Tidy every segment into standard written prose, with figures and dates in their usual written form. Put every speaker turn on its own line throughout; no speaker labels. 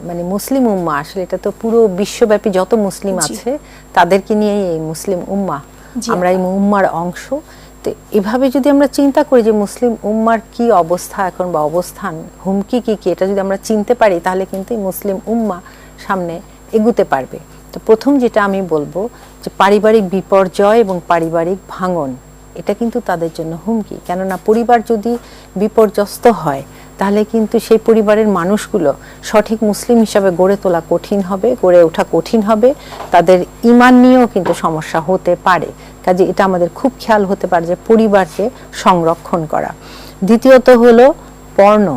মানে মুসলিম উম্মা, আসলে এটা তো পুরো বিশ্বব্যাপী যত মুসলিম আছে তাদেরকে নিয়েই এই মুসলিম উম্মা, আমরা এই উম্মার অংশ। তো এভাবে যদি আমরা চিন্তা করি যে মুসলিম উম্মার কি অবস্থা এখন বা অবস্থান, হুমকি কি কি, এটা যদি আমরা চিনতে পারি তাহলে কিন্তু এই মুসলিম উম্মা সামনে এগুতে পারবে। তো প্রথম যেটা আমি বলবো যে পারিবারিক বিপর্যয় এবং পারিবারিক ভাঙন, এটা কিন্তু তাদের জন্য হুমকি। কেননা পরিবার যদি বিপর্যস্ত হয় তাহলে কিন্তু সেই পরিবারের মানুষগুলো সঠিক মুসলিম হিসাবে গড়ে তোলা কঠিন হবে, গড়ে ওঠা কঠিন হবে, তাদের ঈমান নিয়েও কিন্তু সমস্যা হতে পারে। কাজে এটা আমাদের খুব খেয়াল হতে পারে যে পরিবারকে সংরক্ষণ করা। দ্বিতীয়ত হলো পর্ন,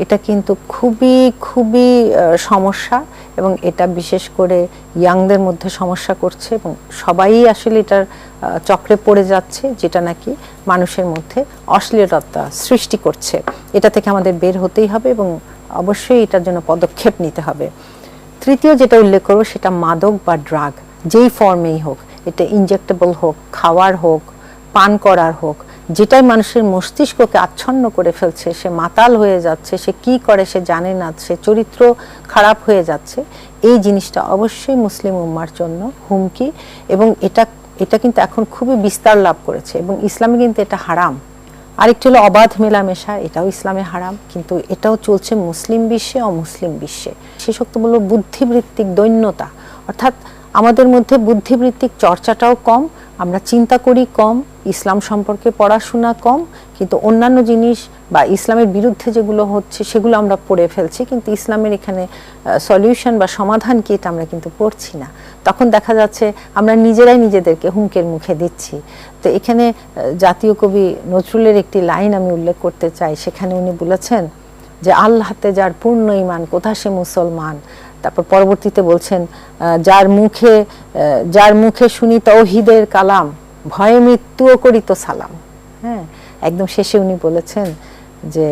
এটা কিন্তু খুবই খুবই সমস্যা, এবং এটা বিশেষ করে ইয়াংদের মধ্যে সমস্যা করছে, এবং সবাই আসলে এটার চক্রে পড়ে যাচ্ছে, যেটা নাকি মানুষের মধ্যে অশ্লীলতা সৃষ্টি করছে। এটা থেকে আমাদের বের হতেই হবে এবং অবশ্যই এটার জন্য পদক্ষেপ নিতে হবে। তৃতীয় যেটা উল্লেখ করব সেটা মাদক বা ড্রাগ, যেই ফর্মেই হোক, এটা ইনজেক্টেবল হোক, খাওয়ার হোক, পান করার হোক, যেটাই মানুষের মস্তিষ্ককে আচ্ছন্ন করে ফেলছে, সে মাতাল হয়ে যাচ্ছে, সে কি করে সে জানে না, সে চরিত্র খারাপ হয়ে যাচ্ছে, এই জিনিসটা অবশ্যই মুসলিম উম্মার জন্য হুমকি। এবং এটা কিন্তু এখন খুবই বিস্তার লাভ করেছে, এবং ইসলামে কিন্তু এটা হারাম। আরেকটি হলো অবাধ মেলামেশা, এটাও ইসলামে হারাম, কিন্তু এটাও চলছে মুসলিম বিশ্বে, অমুসলিম বিশ্বে। শেষোক্ত বলবো বুদ্ধিবৃত্তিক দৈন্যতা, অর্থাৎ আমাদের মধ্যে বুদ্ধিবৃত্তিক চর্চাটাও কম, আমরা চিন্তা করি কম, ইসলাম সম্পর্কে পড়াশোনা কম, কিন্তু অন্যান্য জিনিস বা ইসলামের বিরুদ্ধে যেগুলো হচ্ছে সেগুলো আমরা পড়ে ফেলছি, কিন্তু ইসলামের এখানে সলিউশন বা সমাধান কি এটা আমরা কিন্তু পড়ছি না। তখন দেখা যাচ্ছে আমরা নিজেরাই নিজেদেরকে হুমকের মুখে দিচ্ছি। তো এখানে জাতীয় কবি নজরুলের একটি লাইন আমি উল্লেখ করতে চাই, সেখানে উনি বলেছেন যে আল্লাহতে যার পূর্ণ ঈমান কোথা সে মুসলমান। তারপর পরবর্তীতে বলছেন যার মুখে শুনি তাওহীদের কালাম, ভয়ে মৃত্যুও করিত সালাম। হ্যাঁ, একদম শেষে উনি বলেছেন যে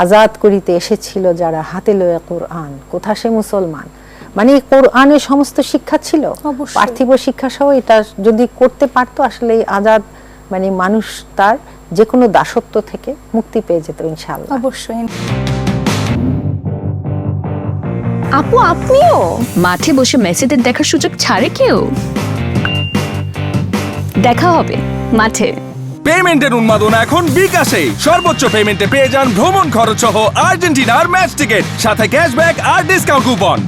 আজাদ করিতে এসেছিল যারা হাতে লয়ে কোরআন, কোথা সে মুসলমান। মানে কোরআনের সমস্ত শিক্ষা ছিল, পার্থিব শিক্ষা সহ, এটা যদি করতে পারতো আসলে এই আজাদ মানে মানুষ তার যে কোনো দাসত্ব থেকে মুক্তি পেয়ে যেত ইনশাআল্লাহ।
অবশ্যই। আপু আপনিও
মাঠে বসে মেসিদের দেখার সুযোগ ছাড়ে কেউ? দেখা হবে মাঠে।
পেমেন্টের উন্মাদনা এখন বিকাশে। সর্বোচ্চ পেমেন্টে পেয়ে যান ভ্রমণ খরচ সহ আর্জেন্টিনার ম্যাচ টিকিট, সাথে ক্যাশব্যাক আর ডিসকাউন্ট কুপন।